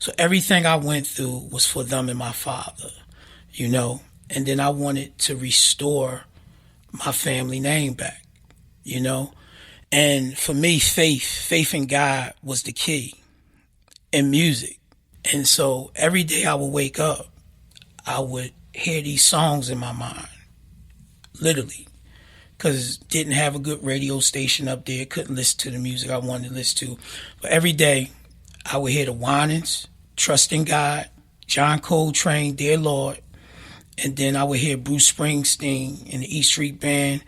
So everything I went through was for them and my father, you know. And then I wanted to restore my family name back, you know. And for me, faith in God was the key in music. And so every day I would wake up, I would hear these songs in my mind, literally, because didn't have a good radio station up there, couldn't listen to the music I wanted to listen to. But every day I would hear the Winans, Trust in God, John Coltrane, Dear Lord, and then I would hear Bruce Springsteen and the E Street Band.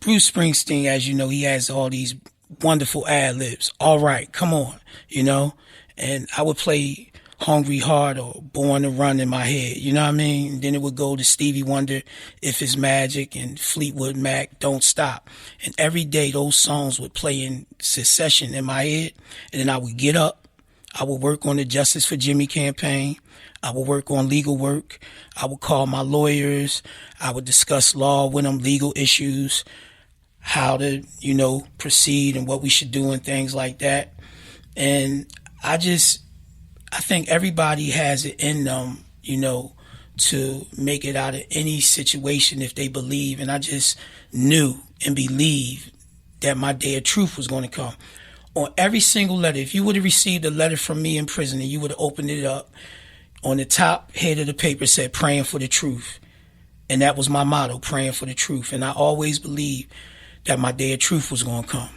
Bruce Springsteen, as you know, he has all these wonderful ad-libs. All right, come on, you know? And I would play Hungry Heart or Born to Run in my head, you know what I mean? And then it would go to Stevie Wonder, If It's Magic, and Fleetwood Mac, Don't Stop. And every day those songs would play in succession in my head. And then I would get up. I would work on the Justice for Jimmy campaign. I would work on legal work. I would call my lawyers. I would discuss law with them, legal issues, how to, you know, proceed and what we should do and things like that. And I think everybody has it in them, you know, to make it out of any situation if they believe. And I just knew and believed that my day of truth was going to come. On every single letter, if you would have received a letter from me in prison and you would have opened it up, on the top head of the paper said, praying for the truth. And that was my motto, praying for the truth. And I always believed that my day of truth was going to come.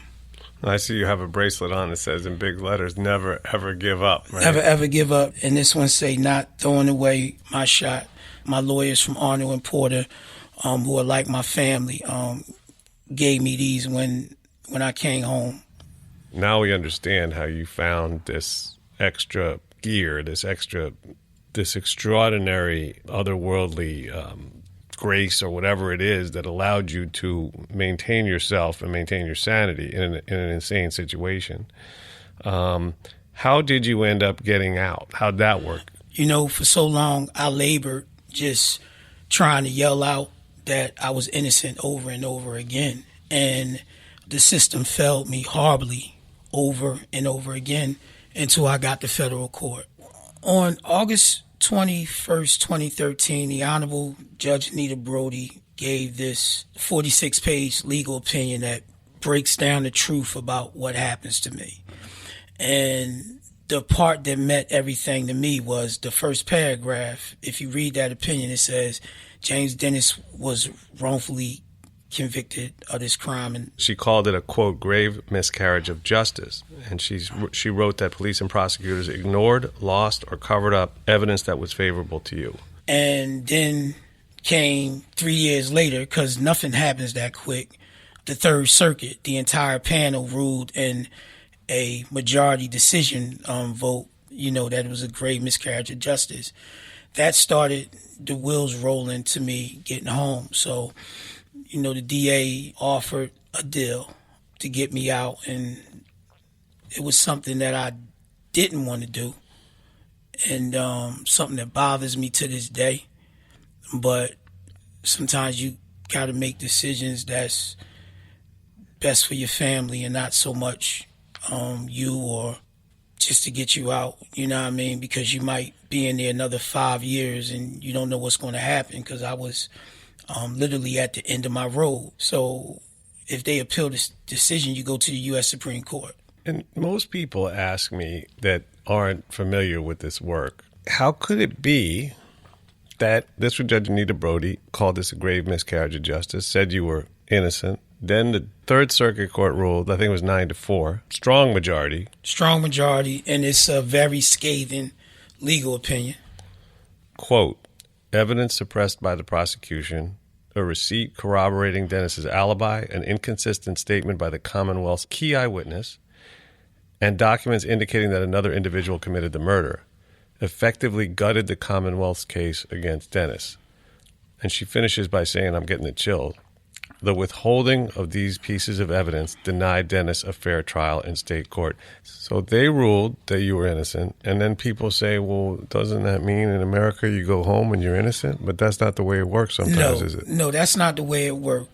I see you have a bracelet on that says in big letters, never, ever give up. Right? Never, ever give up. And this one say, not throwing away my shot. My lawyers from Arnold and Porter, who are like my family, gave me these when I came home. Now we understand how you found this extra gear, this extraordinary, otherworldly grace or whatever it is that allowed you to maintain yourself and maintain your sanity in an insane situation. How did you end up getting out? How'd that work? You know, for so long, I labored just trying to yell out that I was innocent over and over again. And the system failed me horribly over and over again until I got to federal court. On August 21st, 2013, the Honorable Judge Anita Brody gave this 46-page legal opinion that breaks down the truth about what happens to me. And the part that meant everything to me was the first paragraph. If you read that opinion, it says, James Dennis was wrongfully convicted of this crime. And she called it a, quote, grave miscarriage of justice. And she wrote that police and prosecutors ignored, lost, or covered up evidence that was favorable to you. And then came 3 years later, because nothing happens that quick, the Third Circuit, the entire panel ruled in a majority decision vote, you know, that it was a grave miscarriage of justice. That started the wheels rolling to me getting home. So, you know, the DA offered a deal to get me out, and it was something that I didn't want to do, and something that bothers me to this day. But sometimes you got to make decisions that's best for your family and not so much you or just to get you out, you know what I mean? Because you might be in there another 5 years and you don't know what's going to happen, because I was literally at the end of my road. So if they appeal this decision, you go to the U.S. Supreme Court. And most people ask me that aren't familiar with this work, how could it be that District Judge Anita Brody called this a grave miscarriage of justice, said you were innocent, then the Third Circuit Court ruled, I think it was 9-4, strong majority. Strong majority, and it's a very scathing legal opinion. Quote, evidence suppressed by the prosecution, a receipt corroborating Dennis's alibi, an inconsistent statement by the Commonwealth's key eyewitness, and documents indicating that another individual committed the murder, effectively gutted the Commonwealth's case against Dennis. And she finishes by saying, I'm getting the chills, the withholding of these pieces of evidence denied Dennis a fair trial in state court. So they ruled that you were innocent. And then people say, well, doesn't that mean in America you go home and you're innocent? But that's not the way it works sometimes, is it? No, that's not the way it worked.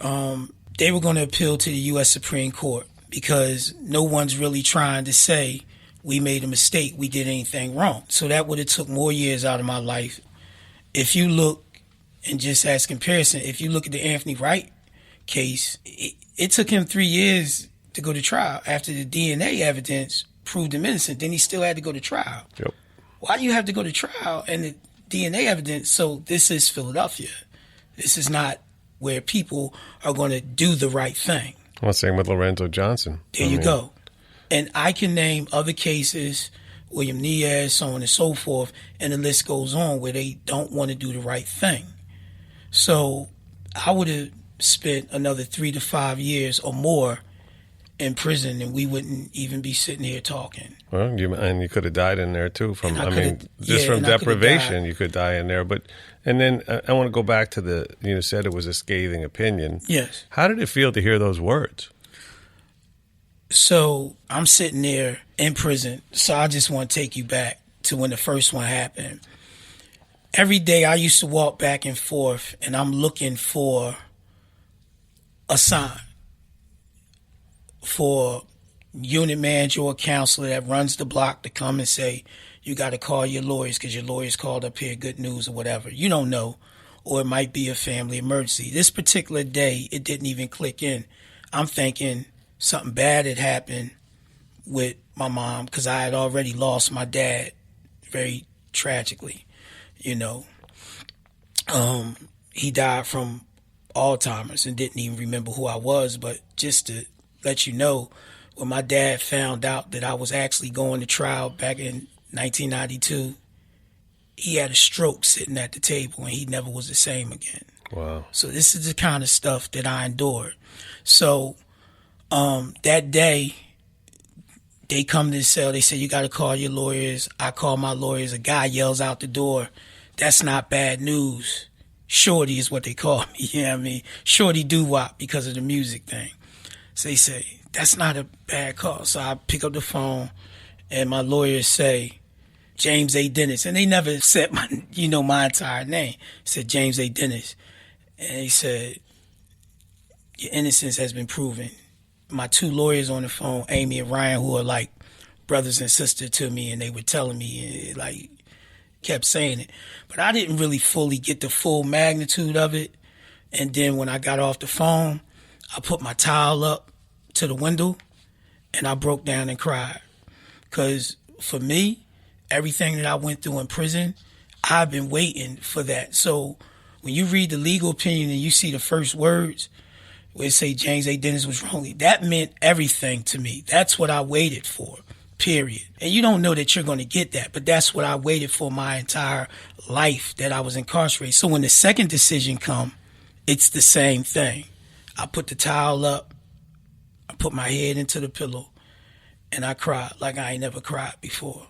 They were going to appeal to the U.S. Supreme Court because no one's really trying to say we made a mistake, we did anything wrong. So that would have took more years out of my life. If you look, and just as comparison, if you look at the Anthony Wright case, it took him 3 years to go to trial after the DNA evidence proved him innocent. Then he still had to go to trial. Yep. Why do you have to go to trial and the DNA evidence? So this is Philadelphia. This is not where people are going to do the right thing. Well, same with Lorenzo Johnson. There you go. And I can name other cases, William Niaz, so on and so forth, and the list goes on, where they don't want to do the right thing. So I would have spent another 3 to 5 years or more in prison, and we wouldn't even be sitting here talking. Well, you could have died in there too. From from and deprivation, you could die in there. And then I want to go back to you said it was a scathing opinion. Yes. How did it feel to hear those words? So I'm sitting there in prison. So I just want to take you back to when the first one happened. Every day I used to walk back and forth, and I'm looking for a sign for unit manager or counselor that runs the block to come and say, you got to call your lawyers because your lawyers called up here, good news or whatever. You don't know. Or it might be a family emergency. This particular day, it didn't even click in. I'm thinking something bad had happened with my mom because I had already lost my dad very tragically, He died from Alzheimer's and didn't even remember who I was. But just to let you know, when my dad found out that I was actually going to trial back in 1992, he had a stroke sitting at the table and he never was the same again. Wow. So this is the kind of stuff that I endured. So that day, they come to the cell. They say, you got to call your lawyers. I call my lawyers. A guy yells out the door, that's not bad news. Shorty is what they call me. You know what I mean? Shorty doo-wop because of the music thing. So they say, that's not a bad call. So I pick up the phone and my lawyers say, James A. Dennis. And they never said my entire name. Said James A. Dennis. And he said, your innocence has been proven. My 2 lawyers on the phone, Amy and Ryan, who are like brothers and sisters to me, and they were telling me, kept saying it. But I didn't really fully get the full magnitude of it. And then when I got off the phone, I put my towel up to the window and I broke down and cried. Because for me, everything that I went through in prison, I've been waiting for that. So when you read the legal opinion and you see the first words where it say James A. Dennis was wrongly, that meant everything to me. That's what I waited for, period. And you don't know that you're going to get that, but that's what I waited for my entire life that I was incarcerated. So when the second decision come, it's the same thing. I put the towel up, I put my head into the pillow, and I cried like I ain't never cried before.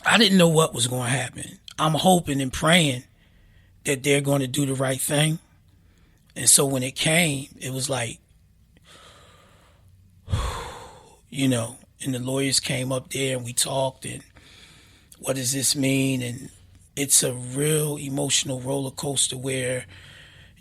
I didn't know what was going to happen. I'm hoping and praying that they're going to do the right thing. And so when it came, it was like, and the lawyers came up there and we talked and what does this mean? And it's a real emotional roller coaster where,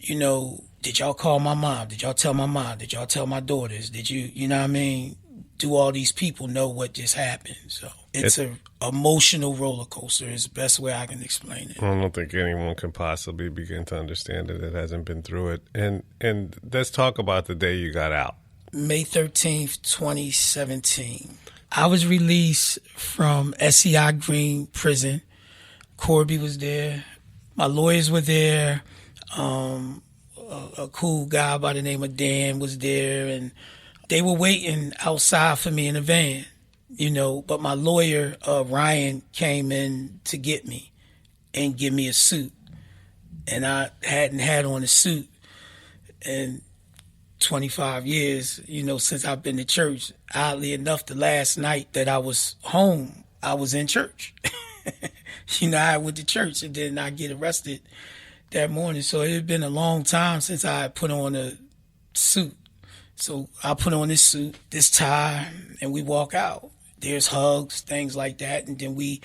did y'all call my mom? Did y'all tell my mom? Did y'all tell my daughters? Did you know what I mean? Do all these people know what just happened? So it's a emotional roller coaster is the best way I can explain it. I don't think anyone can possibly begin to understand it that hasn't been through it. And let's talk about the day you got out. May 13th, 2017. I was released from SCI Green Prison. Corby was there. My lawyers were there. A cool guy by the name of Dan was there. And they were waiting outside for me in a van, but my lawyer, Ryan, came in to get me and give me a suit. And I hadn't had on a suit in 25 years, since I've been to church. Oddly enough, the last night that I was home, I was in church. I went to church and then I get arrested that morning. So it had been a long time since I had put on a suit. So I put on this suit, this tie, and we walk out. There's hugs, things like that, and then we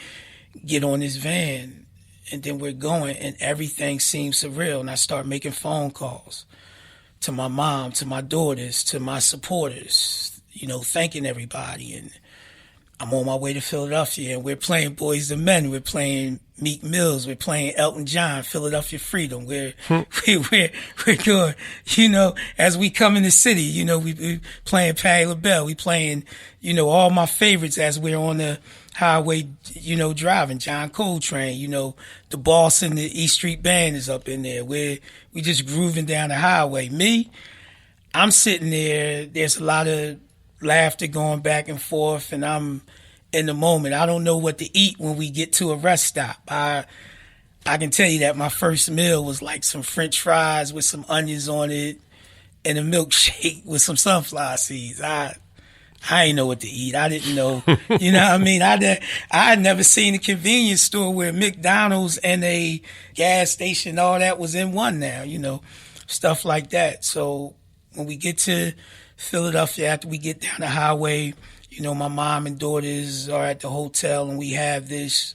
get on this van, and then we're going, and everything seems surreal. And I start making phone calls to my mom, to my daughters, to my supporters, thanking everybody. And I'm on my way to Philadelphia, and we're playing Boys to Men. We're playing Meek Mills. We're playing Elton John, Philadelphia Freedom. We're going, as we come in the city, we playing Patti LaBelle. We playing, all my favorites as we're on the highway, driving. John Coltrane, the Boss and the East Street Band is up in there. We just grooving down the highway. I'm sitting there. There's a lot of laughter going back and forth, and I'm in the moment. I don't know what to eat when we get to a rest stop. I can tell you that my first meal was like some French fries with some onions on it and a milkshake with some sunflower seeds. I didn't know what to eat. I didn't know, you know what I mean? I had never seen a convenience store where McDonald's and a gas station, all that was in one now, stuff like that. So when we get to Philadelphia, after we get down the highway, my mom and daughters are at the hotel, and we have there's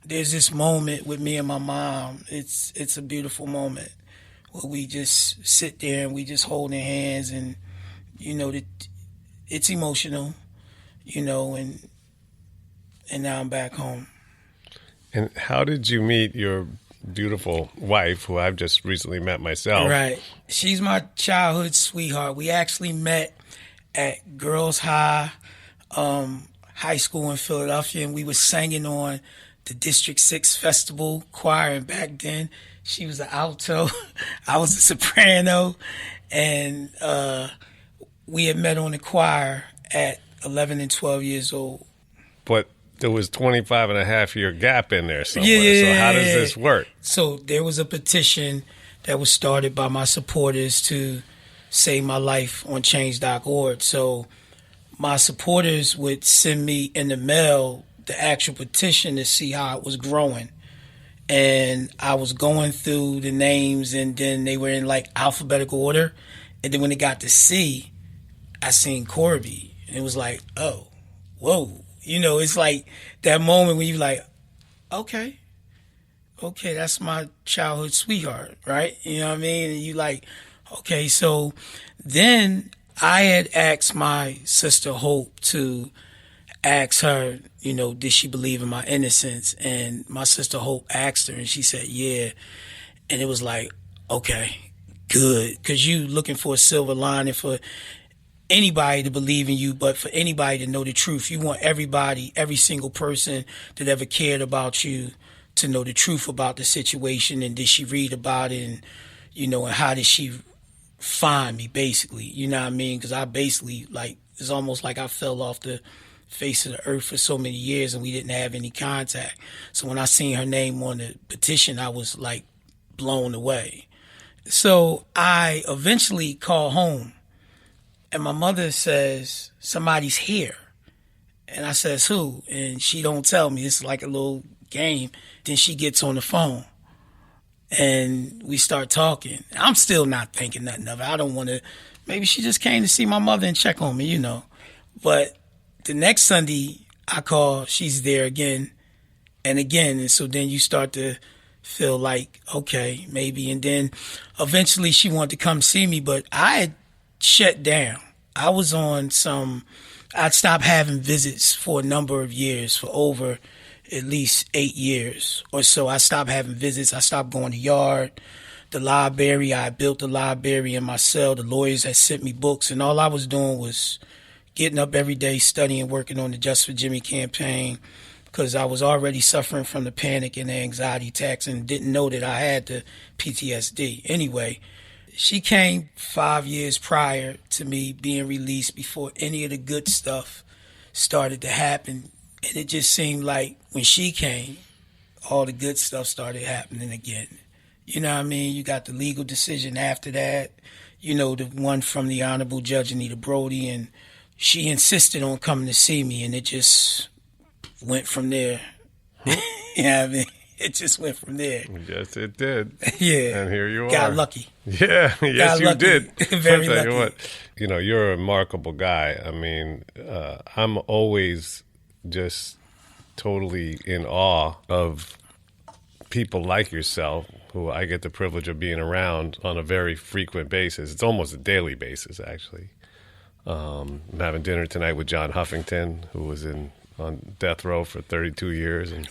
this moment with me and my mom. It's a beautiful moment where we just sit there and we just holding hands, and it's emotional, and now I'm back home. And how did you meet your beautiful wife, who I've just recently met myself? Right. She's my childhood sweetheart. We actually met at Girls High School in Philadelphia, and we were singing on the District 6 Festival choir. And back then, she was an alto, I was a soprano, and we had met on the choir at 11 and 12 years old. But there was 25 and a half year gap in there somewhere. Yeah. So how does this work? So there was a petition that was started by my supporters to save my life on change.org. So my supporters would send me in the mail the actual petition to see how it was growing. And I was going through the names, and then they were in like alphabetical order. And then when it got to C, I seen Corby. And it was like, oh, whoa. It's like that moment when you're like, okay, that's my childhood sweetheart, right? You know what I mean? And you like, okay. So then I had asked my sister Hope to ask her, did she believe in my innocence? And my sister Hope asked her, and she said, yeah. And it was like, okay, good. Because you looking for a silver lining for anybody to believe in you, but for anybody to know the truth. You want everybody, every single person that ever cared about you to know the truth about the situation. And did she read about it? And, and how did she find me, basically? You know what I mean? Because I basically, it's almost like I fell off the face of the earth for so many years, and we didn't have any contact. So when I seen her name on the petition, I was like blown away. So I eventually called home, and my mother says, somebody's here. And I says, who? And she don't tell me. It's like a little game. Then she gets on the phone, and we start talking. I'm still not thinking nothing of it. I don't want to, maybe she just came to see my mother and check on me, But the next Sunday I call, she's there again and again. And so then you start to feel like, okay, maybe. And then eventually she wanted to come see me, but I had shut down. I was on I'd stopped having visits for a number of years, for over at least 8 years or so. I stopped having visits. I stopped going to yard, the library. I built the library in my cell. The lawyers had sent me books, and all I was doing was getting up every day, studying, working on the Just for Jimmy campaign, because I was already suffering from the panic and the anxiety attacks and didn't know that I had the PTSD. Anyway, she came 5 years prior to me being released, before any of the good stuff started to happen. And it just seemed like when she came, all the good stuff started happening again. You know what I mean? You got the legal decision after that, the one from the Honorable Judge Anita Brody, and she insisted on coming to see me, and it just went from there. You know what I mean? It just went from there. Yes, it did. Yeah. And here you are. Got lucky. Yeah, yes, you did. Very I'll tell lucky. you what, you're a remarkable guy. I mean, I'm always just totally in awe of people like yourself, who I get the privilege of being around on a very frequent basis. It's almost a daily basis, actually. I'm having dinner tonight with John Huffington, who was in on death row for 32 years and